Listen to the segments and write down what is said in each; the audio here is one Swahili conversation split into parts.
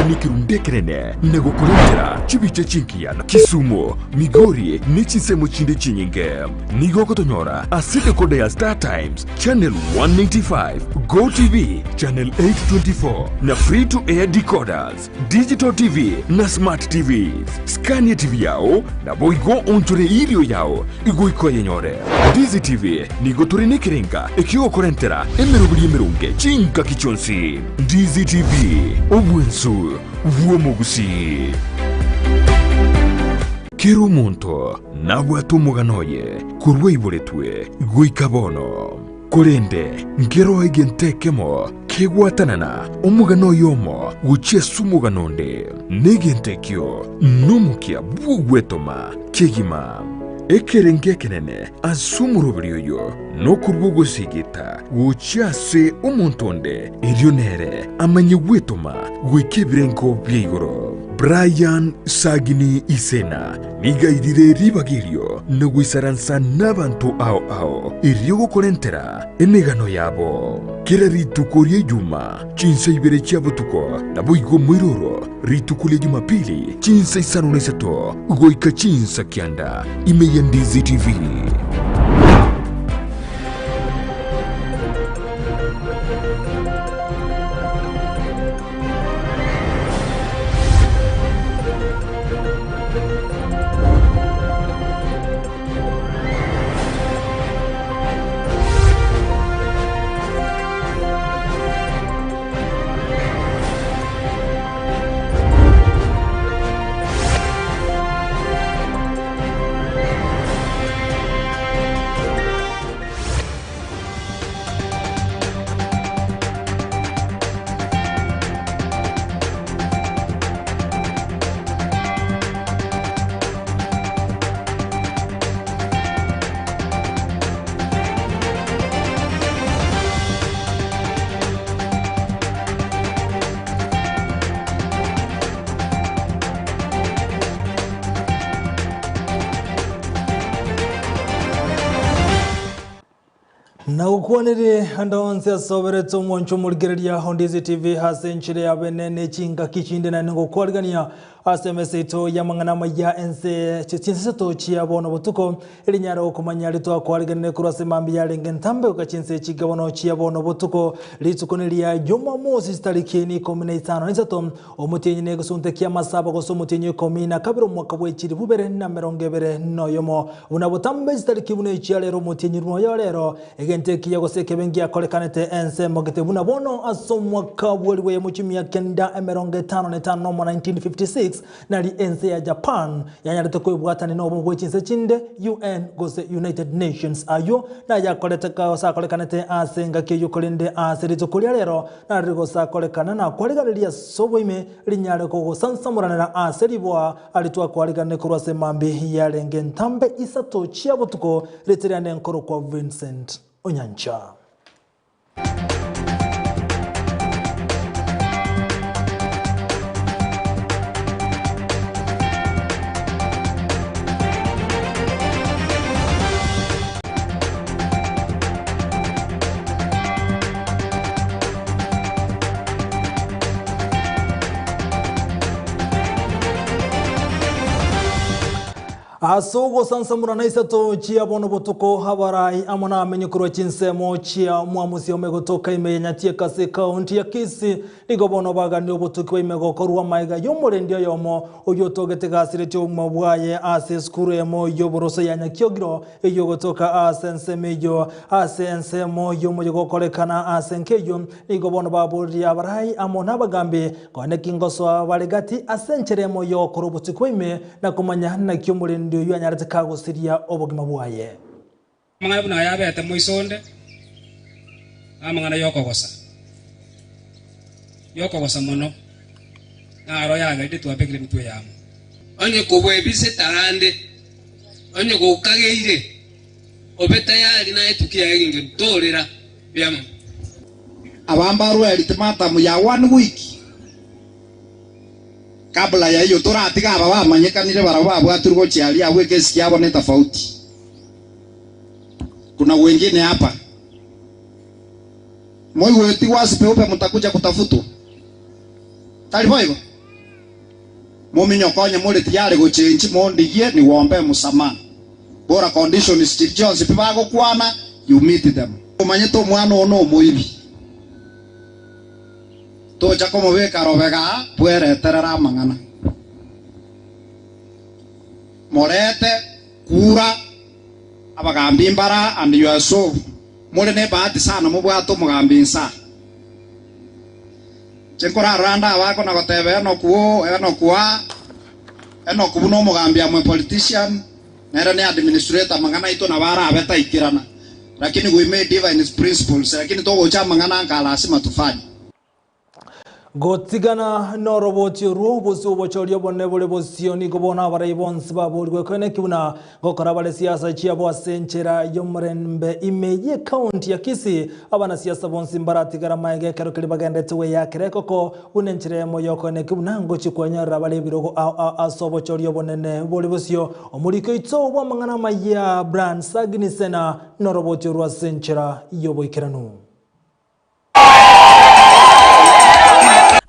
ni kirundekerene nego kurentera chibiche chinkia na Kisumu Migori nichi semo chinde chinyinge nigo kotonyora asite kode ya Star Times channel 195 Go TV channel 824 na free to air decoders digital TV na smart TV Scania TV yao na boigo onture ilio yao igo iko yenyore Dizi TV nigo turine kirenga ekio kurentera emerubuli emerunge chinka kichonsi Dizi TV obwensu vuomogusi Kero monto nabwatu muganoye kurwe iboretwe guikabono Korende ngero igentekemo kegwatanana omugano yomo guchie sumuganonde negentekyo numukia bugwetoma kegima ekerenge kenene asumurubiriyo no kurbugo sigita guchiase umuntonde irionere amanye gwetoma gwikebrenko byigoro Brian Sagini Isena nigaidire ribagirio nugwisaransa n'abantu ao iryogo korentera emegano yabo kira ritukorie juma chinsa ibere chiabutuko nabuigo mwiroro ritukulie Jumapili chinsa isano nesato goika chinsa kianda imeyandizi TV na ukwanire handonse asobere moncho mulgereria Hondizi TV hasenchire yabenene chinga kichinde na ngo kwalgania asemeseto yamanganama ya ense chinseto chiabono botuko elinyara okumanya litwa kwalgane kurase mambi ya lengentambe ukachinse chigabono chiabono botuko litukonelia Jumamosi tariki 15 nisato omutenye nego sunte kia masaba go somutenye komina kabiro mwaka bwechiri bubere na merongevere noyomo unabotambe tariki bune chialero mutenye rumo lero egente kia goseke bengi akolekanete ense mogete buna bono asomwa kabwelwe muchimia kenda emeronge 5 no 1956 nali ense ya Japan yanyarete kwebwatani no bwechinse chinde UN gose United Nations ayo na yakoleta ka sakolekanete asenga ke yukolende aserito kulia lero na rigo sakolekana na kwaligalia soboime linyare ko gosansamuranira aseribwa alitwa kwaligane kurwase mambi ya lengentambe isato chiabutuko leteriane nkoro kwa Vincent Onyancha. Asogo sansamura naisato chia bono botuko habarai amona amenyukuro chinsemo chia muamusi omegotoka imenyatie kase kaunti ya Kisii ligobono bagani obotuko imegokorwa maiga yomorendio yomo oyotogete gasire cyo mabwaye ase skuru emo yoboroso yanyakyogiro eyogotoka asensemeyo asensemo yomogokorekana asenkeyo ligobono baburi abarai amona bagambe kone kingoso balegati asencheremo yokoro botuko ime na kumanya na kyomure ndio yanyarete kago siria obogima bwaye mangana buna yabete moisonde amangana yokogosa mono naro yaga nditu abegire mitwe yamo onye kubwe bise tarande onye kukageire obeta yali na etukia yinge ndorera byamo abambaru elitemata mu ya 1 week kabla ya hiyo turatiga aba bamanyekanire baraba bwaturgo chiali awe kesi yabo ni tofauti. Kuna wengine hapa moyo wetu wasipe upe mtakuja kutafutwa. Talipo hivyo muminyo konye muri tiyari guchinji mondigie ni wombe musama bora conditions chichonse pibago kwana you meet them umanyito mwana ono muibi to jakomo we karobega puere terera mangana morete kura abagambi mbara and you are so muri ne bahati sana mubwato mugambi nsa chenkora randa wako na gotebe eno kubuno mugambi amwe politician nera ne administrator mangana ito na bara abeta ikirana lakini we made divine principles lakini to gocha mangana ngala asima tufanye gotigana no roboti ru bosu bochorio bonne bole bosioni gobona bara ibons baburwe kwene kibuna gokora bale siasa chiabo asenchera yomrembe imeye county ya Kisii abana siasa bonsi mbaratigara maege kero kiri bagende tuwe ya kerekoko unenchire moyo kwene kibuna ngochi kwanyara bale birogo asobo chorio bonene bole bosio omuriko ito bwa mangana maya brand sagnisena no roboti ru asenchera yobo ikiranu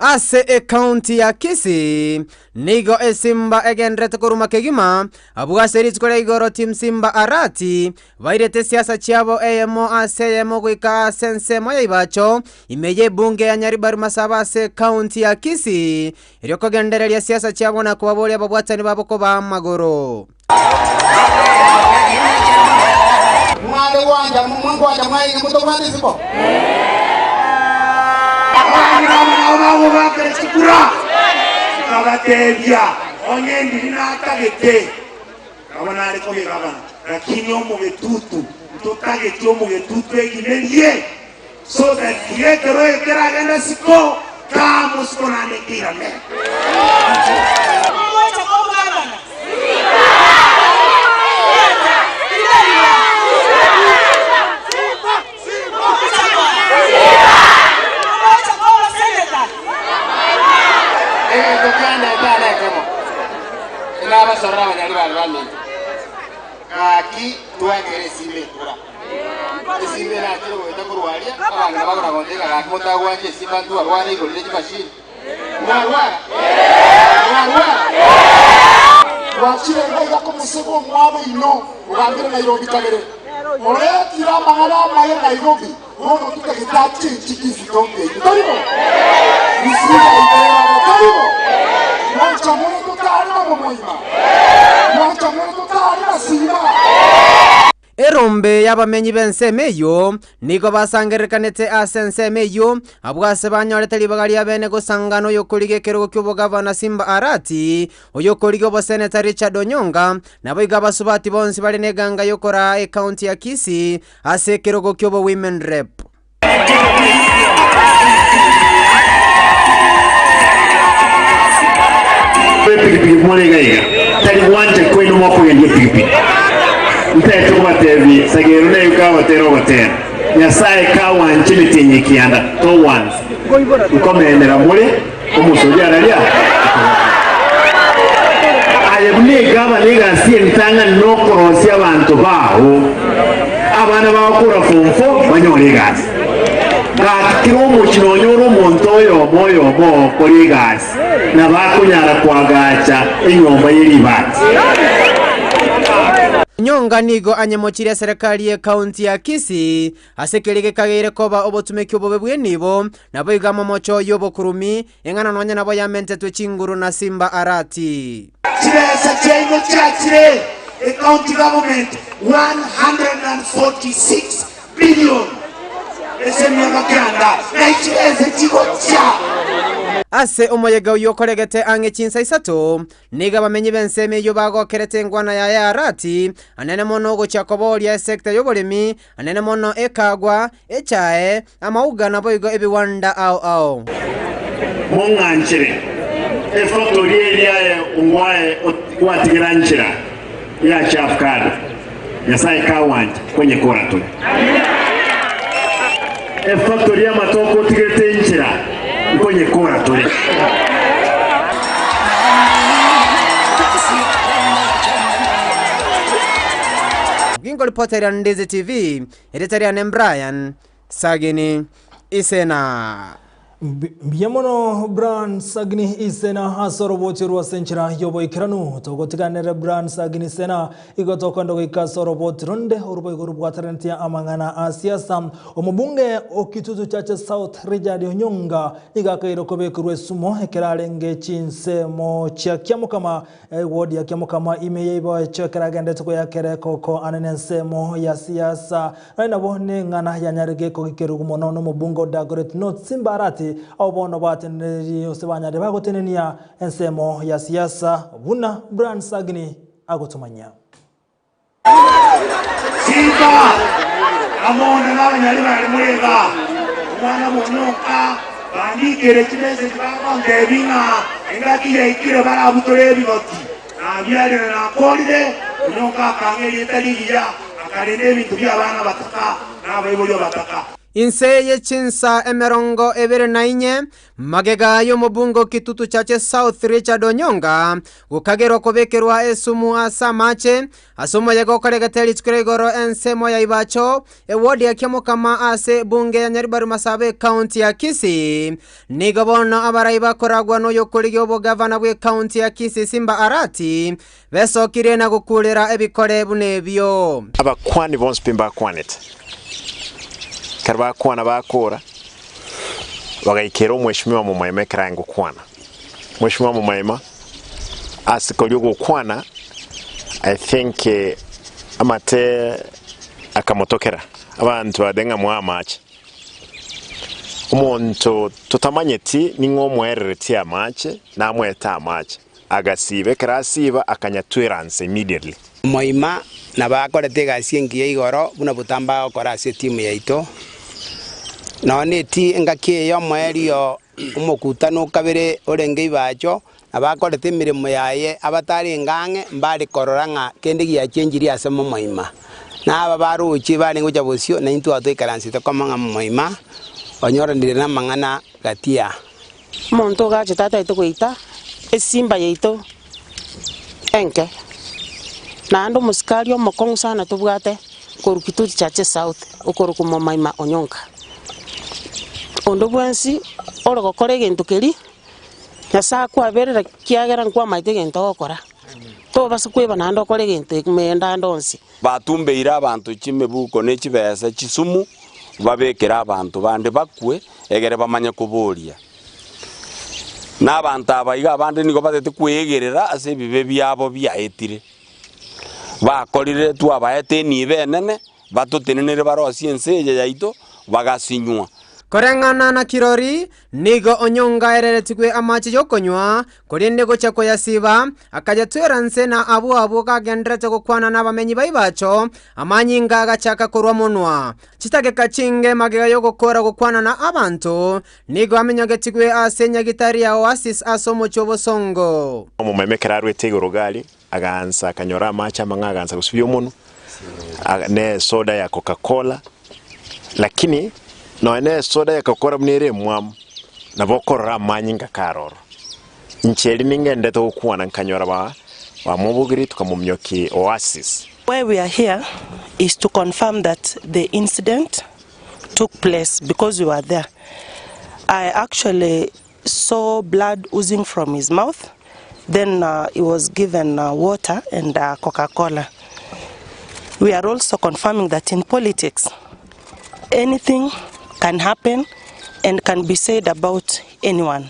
ase county ya Kisii nigo esimba egendrete kuruma kegima abuga series kore igoro team Simba Arati vairete siasa chiabo emo aseyemo gwika sense moya ibacho imeye bunge ya Nyaribaru Masaba ase county ya Kisii iriko gendereria siasa chiabo na kubaboria babwatani baboko ba magoro mwale wanja mungu wanja mwai mutokati sipo Kagatebya onyendi nakagete kabona ariko bigabana lakini omugetutu tutagete omugetutu eginerie so that yekero ekeragenda siko kamus konane kirame Sorraba Nyaribaru bami aki tuagere simbe kura simbe na kiro weta kurwalia abana bagora gondeka gakota gwanje simba tu arwani golile machine mwarwa wachire ngaya ko musego mwabe ino ugambire Nairobi kagere ore tira mangala maye Nairobi uno tukagitachi chikizi konge taribo nisira idea taribo mwacha mwana tutari momoima erombe y'abamenyi bensemeyo nigo basangerekanete asensemeyo abwase banyorete libagari abene gosangano yokurige kerogo ky'ubugavana Simba Arati oyokurige oboseneta Richard Onyonga nabo igabasubati bonsi bali neganga yokora county ya Kisii ase kerogo ky'obo women rep pikipiki mwalegaiga tali wanje kwenu mwako ya pikipiki mtaye tukubatevi sagero na yuka watero watera nyasaye ka wanje mitinyi kianda to once ukomenera mule umusoja aralia ayebuniga abaniga sie ntanga nokorosia abantu baho abana bakura fomfo banyolegazi kiro mukino nyoro montoyo moyo mo koligas na bakunyara kwagacha inyomba yiribati Nyonga nigo anyemochire serikali ya county ya Kisii asekelege kagere koba obotumeki obobebwe nibo nabo igamo mocho yobo kurumi engana nonya nabo yamente twechinguru na Simba Arati Chiresa chengo chachire the county government 146 billion ase omoyega uyokoregete ange chinsa isato niga bamenyi benseme yo bagokerete ngwana ya Arati anene mono gochakoboria sector yobolemi anene mono ekagwa echae amauga naboigo ebiwanda ao monganchire efactory ya ungwae watigiranchira ya chafkada yasaye kawanja kwenye korato factory ya matoko tigete nchira kwenye kora tole Gingo reporter ya Ndezi TV editor ya Brian Sagini Isena Biamono Brian Sagni isena asoro botirwa senchira yobo ikiranu togotiganere Brian Sagni sena igotoka ndo ikasoro botironde urubo igurubwa tarentia amangana asiasa omubunge okitutu chache South Richard Onyonga igakairo kobekurwe sumo ekeralenge chinsemo cha kyamukama wodi ya kyamukama imeyeba chekeragende tuko yakere koko anenensemo ya siasa na bone ngana yanyarege ko kikerugumono no mubungo Dagoret North Simbarati au bono bateneri osebanya de bagotenenia ensemo ya siasa buna Brian Sagni agotumanya Simba amona n'abanyari bari murega umwana munuka bandikere kimeze kibanga ngebinga engakire ikire barabutore bigoti nabyare na kolide unuka kangeri taligiya akarene bintu by'abana bataka n'abayibolyo bataka Inseye chinsa emerongo ebere nainye magega yo mubungo kitutu chache South Richard Onyonga gukagero kobekerwa esumu asamache asomo yego karegateli tkuregoro ensemo ya ibacho wodi ya kyamukama ase bunge ya Nyaribaru Masabe county ya Kisii nigabona abaraiba koragwa no yokurigyo bo governor bwe county ya Kisii Simba Arati besokire na gukulera ebikore bunebyo abakwani bonspimba kwanete karba kwana bakora wagaikero mweshimiwa mu Maima krango kwana mweshimiwa mu Maima asikolyo kwana I think amate akamotokera abantu adenga mwamache umuntu tutamanyeti ningo mwerereti amache namweta amache agasibe krasiba akanyatwiranse immediately Maima nabakorete gasiengiye igoro buna butamba okora ase timu yaito noneti ngake yo mwerio umukutano kabere orenge ibacho abakorete imirimo yaye abatari ngange mbali kororanga kende giya chenjiri ase mu Maima naba baruchi bali ngoja bosio na intu atoikaransi to komanga mu Maima onyoranire na mangana gatia monto gache tata ito kuita esimba yeito enke nando muskario mokong sana tubwate korukitu chache South okoruku mu Maima Onyonga ondo bwensi oro gokore gento keri yasa kwaberera kiagera nkwa maite gento okora to basakweba nando kore gento menda ndonsi batumbeira abantu chimebuko nechibesa chisumu babekera abantu bande bakwe egere bamanya kuburia n'abantu abayiga abandi niko batete kwegerera ase bibe byabo byaetire bakorire twabaete nibe nene batutenenere barosi enseje yaito bagasinywa Korengana na kirori nigo Onyonga ereretikwe amache yokonywa korinde gochako yasiba akajatweranse na abu kagendrete gukwana n'abamenyi baibacho amanyinga agachaka kurwa munwa chitake kachinge magega yogokora gukwana na abantu nigo amenyogetikwe asenya gitari ya Oasis asomo chobosongo mu Maima rwete gorogali agansa akanyora amache amanga agansa gusubyo umuntu ne soda ya Coca-Cola lakini no ene soda ya Coca-Cola mnere mwam na bokorora amanyinga karoro incheli ningende to kuwana nkanyora ba mubugiri tukamumyoki Oasis. Why we are here is to confirm that the incident took place because we were there. I actually saw blood oozing from his mouth. Then he was given water and Coca-Cola. We are also confirming that in politics, anything can happen and can be said about anyone.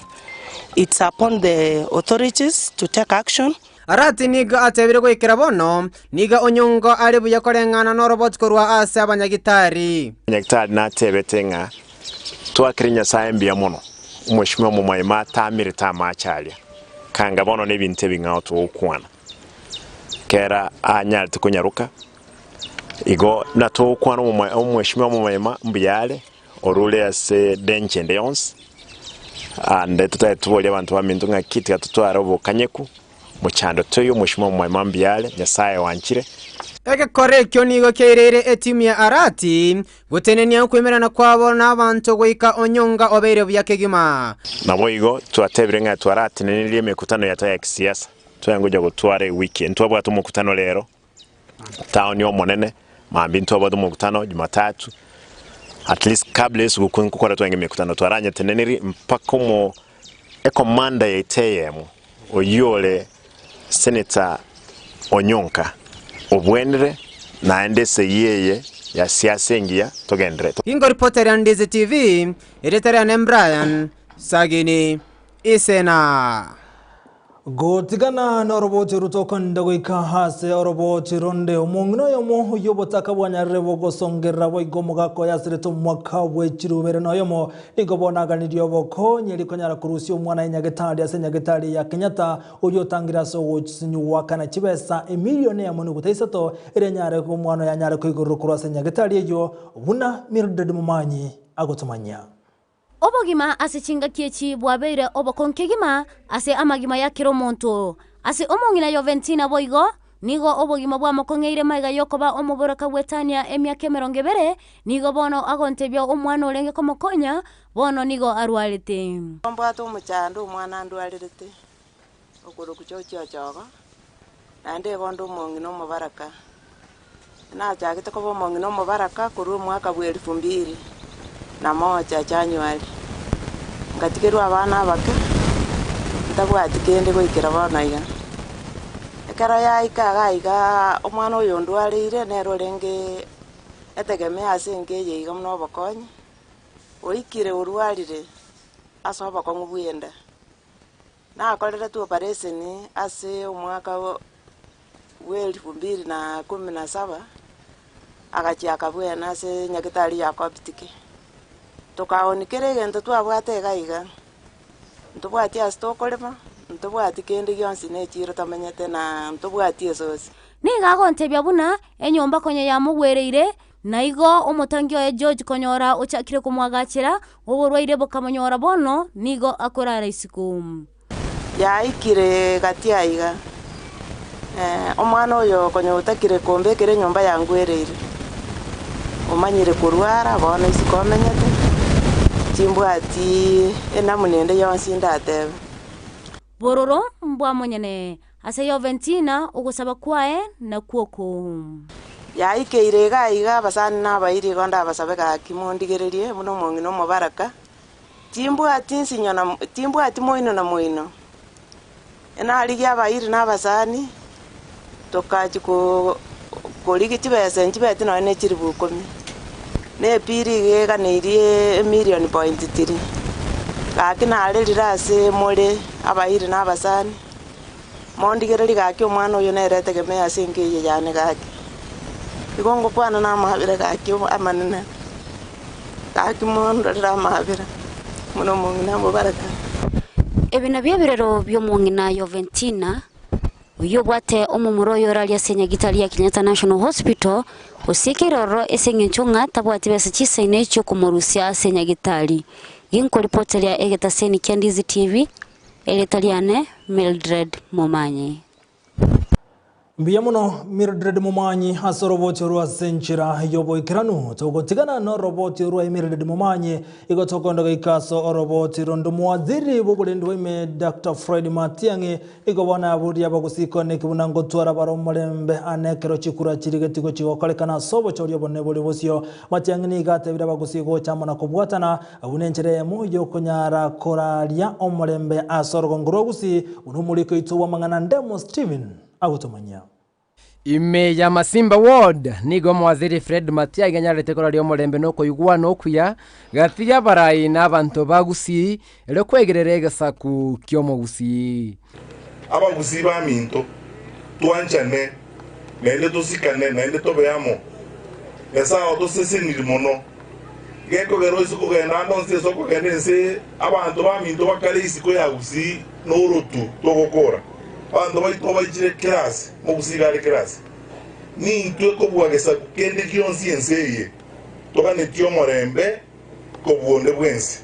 It's upon the authorities to take action. Arati niga atebire gwikira bono niga Onyonga ari buya korengana no robot korwa ase abanyagitari na tebetenga twakirinya saembia mono umweshimiwa mu Maima tamire tamachalia kanga bono nebinte binga to okwana kera anyal tukunyaruka igo na to okwana umweshimiwa mu Maima mbiyale orule ase denchende yons ande tutatubolya abantu bamintu nga kiti atutwara obukanyeku muchando toyo mweshimiwa mu Maima mbiyale nyasaye wankire ege korekyo nigo kerere etimu ya Arati gutenenia kwemerana kwabo n'abantu goika Onyonga obeire byakegima nabo igo twatebire nga twarati neniliye mekutano ya taya kisiasa twangoja gutware weekend twabwa tumukutano lero town yo monene mambi ntwabwa tumukutano Jumatatu at least kabla yesu gukora twenge mikutano twaranye teneneri mpaka mo ekomanda ya ITM oyole Senator Onyonka obwenere naendese yeye ya siasa ingia togendere. Ingo reporter ya Ndizi TV editor Brian Sagini Isena gotigana na roboti rutokonda goika hase roboti ronde omongno yomo yobotaka bwanyarebo gosongera boigomugako yasireto mwaka wechirubere no yomo igobona ganiriyo boko nyeri konyara kurusi omwana Nyagetari ase Nyagetari ya Kenyatta uyotangira so wochinyuwa kana chibesa emilioni ya munu gutaisato ire nyare ko mwana ya nyare ko iguru kurase Nyagetari ejo buna Mildred Mumanyi agotumanya obogima ase chinga kiechi bwabeire obokonkegima ase amagima ya kiromonto ase omongina Joventina boigo nigo obogima bwa mokongeire maiga yokoba omuboraka wetania emyaka 20 nigo bono agontebya omwana olenge komokonya bono nigo arwalite ombwato omuchando omwana andwalirite okoro kuchocho chogo nande gondo omongina omubaraka nachagite koba omongina omubaraka kuru mwaka bwa 2000 na moja January ngatikerwa abana abake ndabwati kende goikira bana iga ekara ya ikagaiga omwana oyo ndwarire nero renge etegemea asenge yiga mno bokonyi oikire urwarire asoba ko ngubuyenda na akorera tu operation ase omwaka wa 2017 agachia kabwena ase Nyagetari ya Koptike tukaonikere gento twabwate gaiga ntubwati astokolema ntubwati kende yonsi nechiro tamenyete na ntubwati esosi niga gontebya buna enyomba konye ya mugwereire naigo omotangio ya George Konyora ochakire kumwagachira oborwaire bokamonyora bono nigo akorara isiku ya ikire gatiaiga omwana oyo konyo utakire kombekere nyomba ya ngwereire omanyire kurwara bono isikomenyete chimbwati enamunende yonsi ndatebe bororo mbwa monyene ase Joventina ugusaba kwae na kuoko ya ikeire gaiga basani nabairi gonda basabe ka kimondigererie muno mongino mubaraka chimbwati nsinyona chimbwati moino na moino enali ya bairi nabasani tokachiko koligi chibese nchibeti no ene chiribu 10 ne piri gega neirie million point 3 kakina alirira ase more abairi nabasani mondigereri gaki omwana oyo nerete gemea singeye yane gaki igongo kwana na mahabira gaki amanene gaki mondorera mahabira muno mongina mubaraka ebina byebirero byomongina Joventina uyo bwate omumuro yoralia Nyagetari ya Kenyatta National Hospital osikiroro esengenchonga tabwati bese chisaine cyo kumorusia Nyagetari ginko reporter ya Egetaseni kya Ndizi TV eletaliane Mildred Mumanyi Mbiya muno Mildred Mumanyi ase roboti rwa senchira yoboikiranu togotigana no roboti rwa Mildred Mumanyi igotokonda gaikaso roboti rondo mwaziri bugulendo ime Dr. Fred Matiang'i igobona aburi abagusiko kibunango twara baro mulembe anekero chikura chirigetigo chigokolekana sobo choryo bonne boli bosio Matiang'i ni gatebira bagusiko chamana kubwatana abunenchere mu yo konyara koralia omulembe asorgo ngorogusi unumuliko ituwa mangana ndemo Steven agutomanya ime ya Masimba Ward nigo mwaziri Fred Matiang'i ganyarete koralia omulembe no koyugwa no kuya gathia barai n'abantu bagusi ero kwegerera egasaku kyomogusi abagusi ba minto twanchane nende tusikane nende tobeyamo esa otoseseniri mono geko gero isuko genda ndonse soko gendense abantu ba minto bakale isiko yagusi n'urutu togokora abantu bayitobajire class mu gusigara class ni ntwe ko bwagesa kende kyonsi enseye tokane tyo morembe ko bwonde bwensi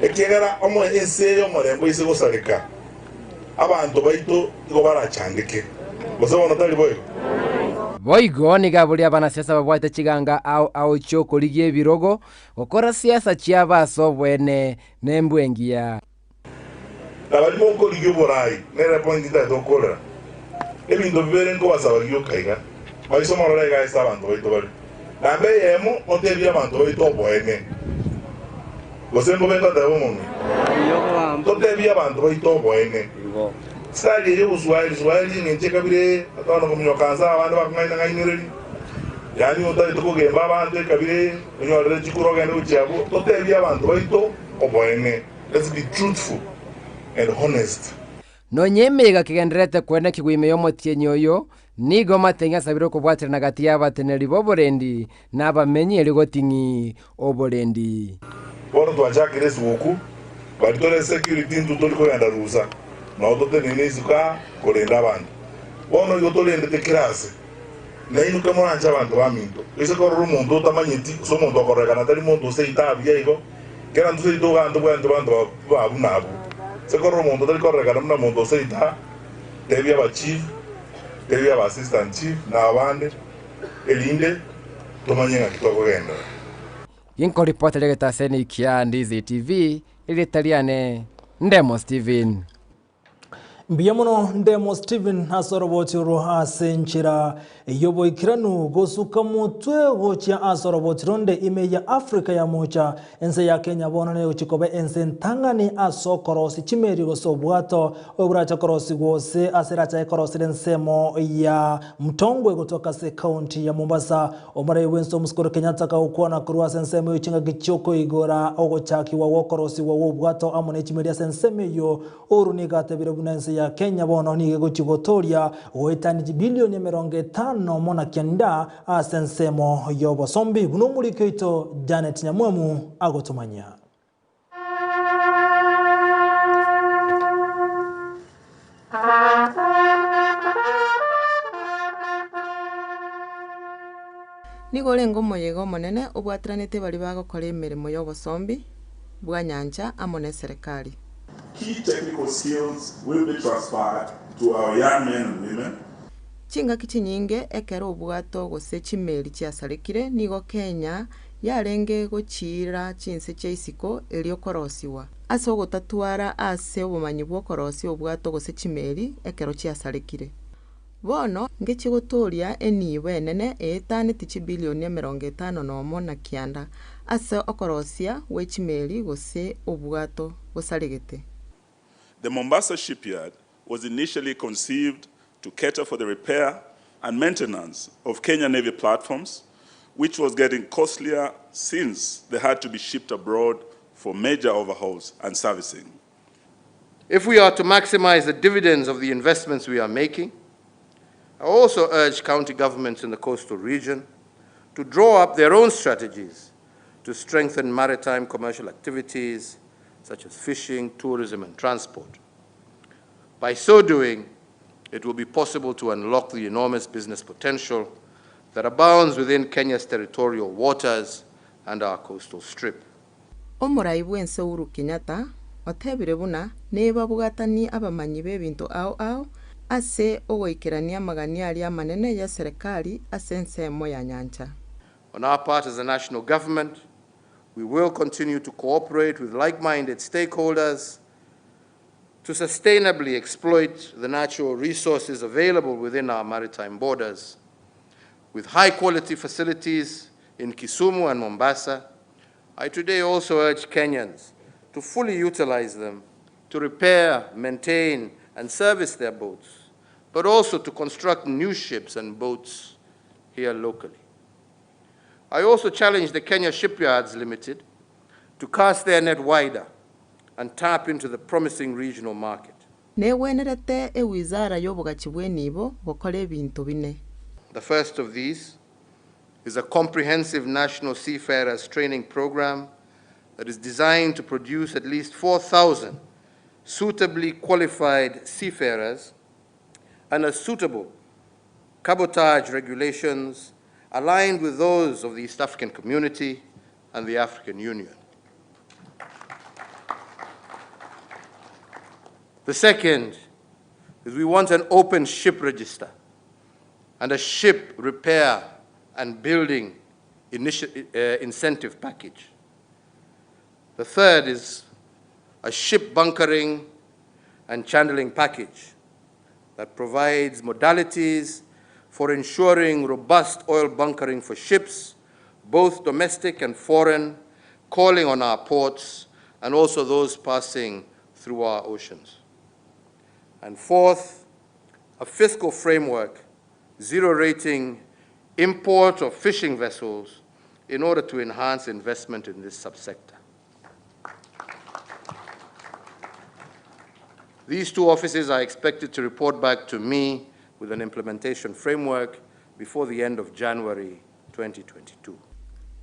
ekegara omo enseye morembe isiko saleka abantu bayito ko barachandike bosabona tali boigo ni gabuli abana siasa babwate chiganga au choko ligie birogo okora siasa chiabaso bwene nembwengia abalimo okoli gyoborai nerepointita tokola ebintu bibere nko basaba gyokaiga balisoma lora igaisa abantu baito bali Nambe yemo otebi abantu baito boene. Gosembo beka dabo momi. Totebi abantu baito boene. Sali ye Swahili ngencheka bire atwana kumnyokanza abantu bakungaina ngainureli. Yani utali tukugemba abantu kabire nyorere chikuro gende uchiabu totebi abantu baito oboene. Let's be truthful and honest. No nyemega kigenderete kwene kigwime yomotienyi oyo nigo matenya sabiro kubwatira nagati y'abateneri boborendi n'abamenyi erigotingi oborendi. Bono twachakire suku baditole security ntutoli ko yanda rusa na otote nene isuka korenda abantu. Bono yotolende te classe na inu kamo anja abantu baminto ese kororo muntu tamanyiti so muntu akoreka na tali muntu se itabye iko kera ntuse itoga ndo bwandu bandu babu nabu se kororo muntu tali koreka na muntu se ita tebya ba chief tebya ba assistant chief na abande elinde tomanyenga kitoko genda. Yinko ripota legeta seni kia Ndizi TV ili taliane Ndemo Steven. Mbiyamuno Ndemo Steven asorobotiro asenchira yobo ikiranu gosuka mutwe gocha asorobotironde ime ya Afrika ya mocha ense ya Kenya bonane uchikobe ense ntangani asokorosi chimeri gosobwato oburacha korosi gose aseracha korosi nsemo ya Mtongwe kutoka se county ya Mombasa omare wenso muskoro Kenyatta ka ukona kurwa nsemo yichinga gichoko igora ogochaki wa wokorosi wa obwato amone chimeri senseme yo oruniga tebire bunense ya Kenya bono ni gochigotoria oetani bilioni 50 mona kenda asensemo yobo sombi buno muri kito Janet Nyamwemu agotumanya. Nigole ngomo yego monene obwatranete bali bagokora emirimo y'obosombi bwa nyanja amone serikali. Key technical skills will be transferred to our young men and women. Chinga kichinyinge ekero obwato gose chimeri chiasarekire nigo Kenya yarenge gochira chinse cheisiko eliokorosiwa ase ogotatwara ase obumanyi bwokorosi obwato gose chimeri ekero chiasarekire bono ngechigotoria eniwe enene etaneti chibilioni 51 na kianda ase okorosia wechimeri gose obwato gosaregete. The Mombasa shipyard was initially conceived to cater for the repair and maintenance of Kenya Navy platforms, which was getting costlier since they had to be shipped abroad for major overhauls and servicing. If we are to maximize the dividends of the investments we are making, I also urge county governments in the coastal region to draw up their own strategies to strengthen maritime commercial activities such as fishing, tourism, and transport. By so doing, it will be possible to unlock the enormous business potential that abounds within Kenya's territorial waters and our coastal strip. Omurai bwense Uhuru Kenyatta otebire buna neba bugatani abamanyi b'ebintu ao ase ogoikerania magania ali amanene ya serikali ase ensemo ya nyanja. On our part as a national government, we will continue to cooperate with like-minded stakeholders to sustainably exploit the natural resources available within our maritime borders. With high-quality facilities in Kisumu and Mombasa, I today also urge Kenyans to fully utilize them to repair, maintain, and service their boats, but also to construct new ships and boats here locally. I also challenge the Kenya Shipyards Limited to cast their net wider and tap into the promising regional market. Newenerete ewizara y'obugachi bw'enibo bokora ebintu bine. The first of these is a comprehensive national seafarers training program that is designed to produce at least 4,000 suitably qualified seafarers and a suitable cabotage regulations aligned with those of the East African Community and the African Union. The second is we want an open ship register and a ship repair and building incentive package. The third is a ship bunkering and channeling package that provides modalities for ensuring robust oil bunkering for ships both domestic and foreign, calling on our ports and also those passing through our oceans. And fourth, a fiscal framework zero-rating import of fishing vessels in order to enhance investment in this subsector. These two offices are expected to report back to me with an implementation framework before the end of January 2022.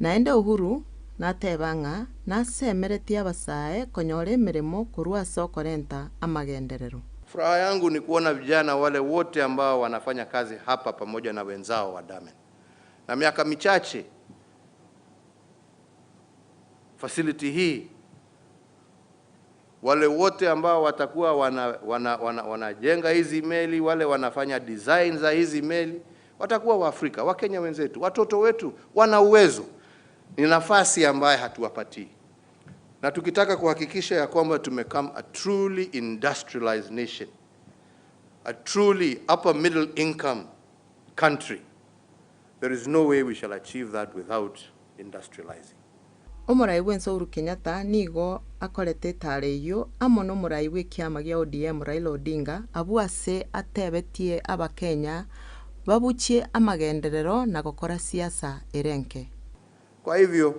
Naende Uhuru natebanga nasemeretia abasae konyore emirimo kurua soko renta amagenderero. Furaha yangu ni kuona vijana wale wote ambao wanafanya kazi hapa pamoja na wenzao wa Damen. Na miaka michache facility hii, wale wote ambao watakuwa wanajenga hizi meli, wale wanafanya design za hizi meli, watakuwa Waafrika, Wakenya wenzetu, watoto wetu wana uwezo. Ni nafasi ambayo hatuwapatii. Na tukitaka kuhakikisha ya kwamba tumecome a truly industrialized nation, a truly upper middle income country, there is no way we shall achieve that without industrializing. Omurai wenso Uhuru Kenyatta nigo akorete tareyo amono murai w'ikiama gya ODM Raila Odinga abuase atebetie abakenya babuchie amagenderero na gukora siasa erenke. Kwa hivyo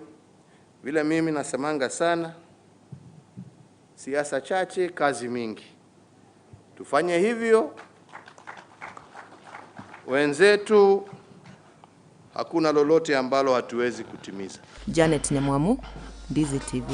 vile mimi nasemanga sana, siasa chache kazi mingi. Tufanye hivyo, wenzetu hakuna lolote ambalo hatuwezi kutimiza. Janet Nyamwamu, Ndizi TV.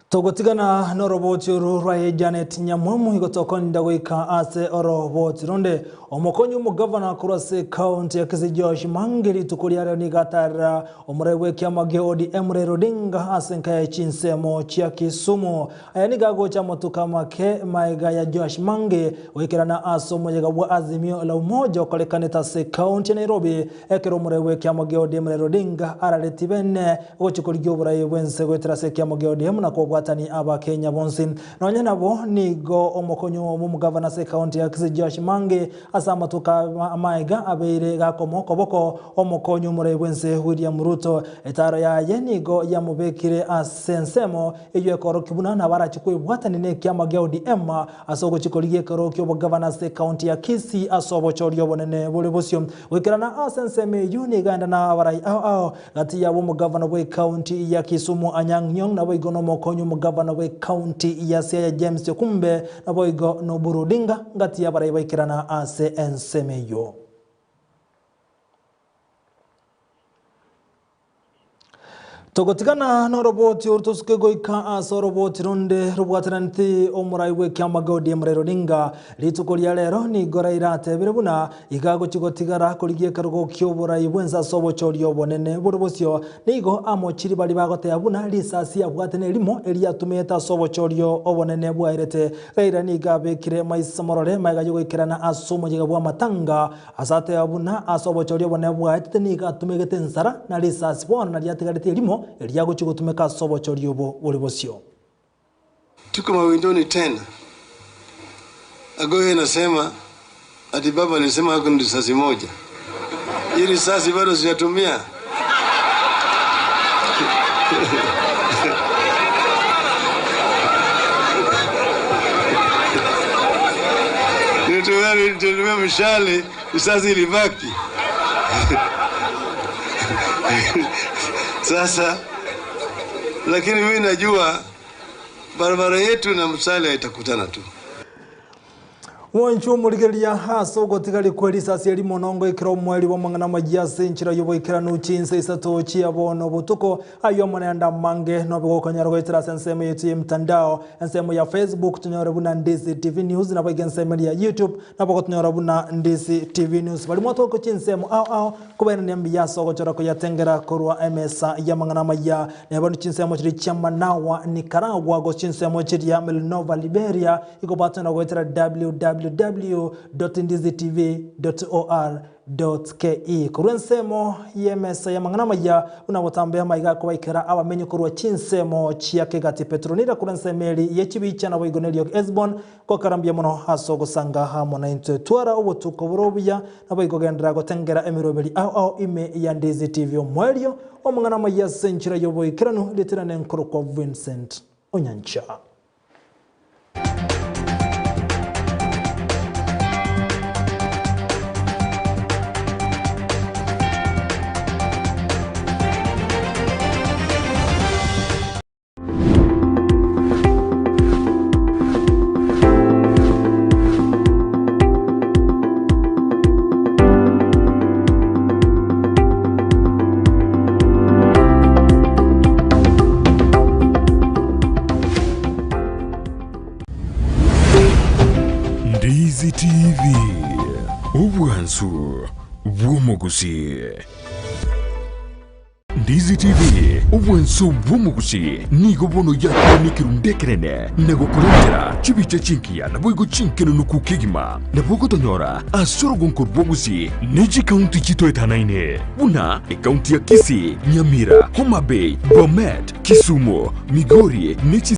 Togotigana noroboti rwaye Janet Nyamwamu igotokonda goika ase oroboti ronde omokonyu mu governor kurase county ya Kisii Josh Mangeri tukuliara ni gatara omurewe kyamage ODM Raila Odinga asenka ya chinsemo chia Kisumu ayani gago cha motuka make maiga ya Josh Mange wekirana asomo yega bwa azimio la umoja okolekaneta se county ya Nairobi ekero murewe kyamage ODM Raila Odinga araletibene gochikuligyo buraye bwense gwetrase kyamage ODM na kwa watani aba Kenya bonsin nonye nabo nigo omokonyo mu governor se county ya Kisii Josh Mange asama tuka amaiga abeire gakomoko boko omokonyo murebwense William Ruto etaro ya yenigo ya mubekire asensemo iyo ekoro kibuna na barachikwe bwatani ne kyama gya ODM asogo chikoliye koro kyo governor se county ya Kisii asobo choryo bonene bole bosyo wekirana asenseme yuni ganda na barai gati ya mu governor we county ya Kisumu Anyang' Nyong'o na boigono mokonyo mu governor we county ya Siaya James Kumbe na boigo no Burudinga ngati ya barai baikirana ase ensemeyo. Togotigana no roboti urtusuke goika aso roboti ronde rubwataranti omuraiwe kyamaga ODM Raila Odinga litukolia lero ni gorairate birebuna igago chigotigara koligie karugo kyoburai bwenza sobo chorio bonene burubosyo nigo amochiri bali bagote abuna lisasi abwatene limo eliatumeta sobo chorio obonene bwairete Raila ni gabekire maisamorore magayo goikirana asomo yegabwa matanga asate abuna asobo chorio bonene bwaitete ni gatumegete nsara na lisasi bona na liatigarite limo eliago chigutumeka sobo choriobo bolibosyo. Tuko mawindoni tena. Agoye nasema ati baba alisema hako ni risasi moja. Hii risasi bado sijatumia. Nilitumia mshale, risasi ilibaki. Sasa lakini mimi najua barabara yetu na Musalia itakutana tu. Wanchu muligelia haso gotigali kweli sasi eli monongo ikiro mweli wa mangana majase nchira yobo ikira nuchinse isato chia bono butuko ayo mwanenda mange no bego kanyaro goitira sensemo yetu ya mtandao ensemo ya Facebook tunyora buna Ndizi TV News na bego ensemo ya YouTube na bego tunyora buna Ndizi TV News bali moto ko chinsemo kubena nyambi yaso gochora ko yatengera korwa MSA ya mangana maya ne banu chinsemo chiri chama nawa Nicaragua go chinsemo chiri ya Milnova Liberia iko batana goitira www www.ndizitv.or.ke kurensemo yemesa ya mangana maya unabotambea maiga kwa ikera abamenye kurwa chinsemo chiake gati Petronira kurensemeli yechibicha na boigonelio Esbon kwa karambia mono haso gusanga hamo na twara ubutuko burobya na boigogendera gotengera emirobeli au ime ya Ndizi TV omwelio omangana maya senchira yoboikiranu litirane nkuru kwa Vincent Onyancha. Ndizi TV ubwansu bw'omuguzi. Ndizi TV ubwansu bw'omuguzi nigo bono yakunikira ndekerene nego kurengera chibiche chinkiya nabwo chinkeno nukukigima nabwo gotonyora asoro gonkor bw'omuguzi neji county chitoetanaine buna county ya Kisii, Nyamira, Homa Bay, Bomet, Kisumu, Migori nechi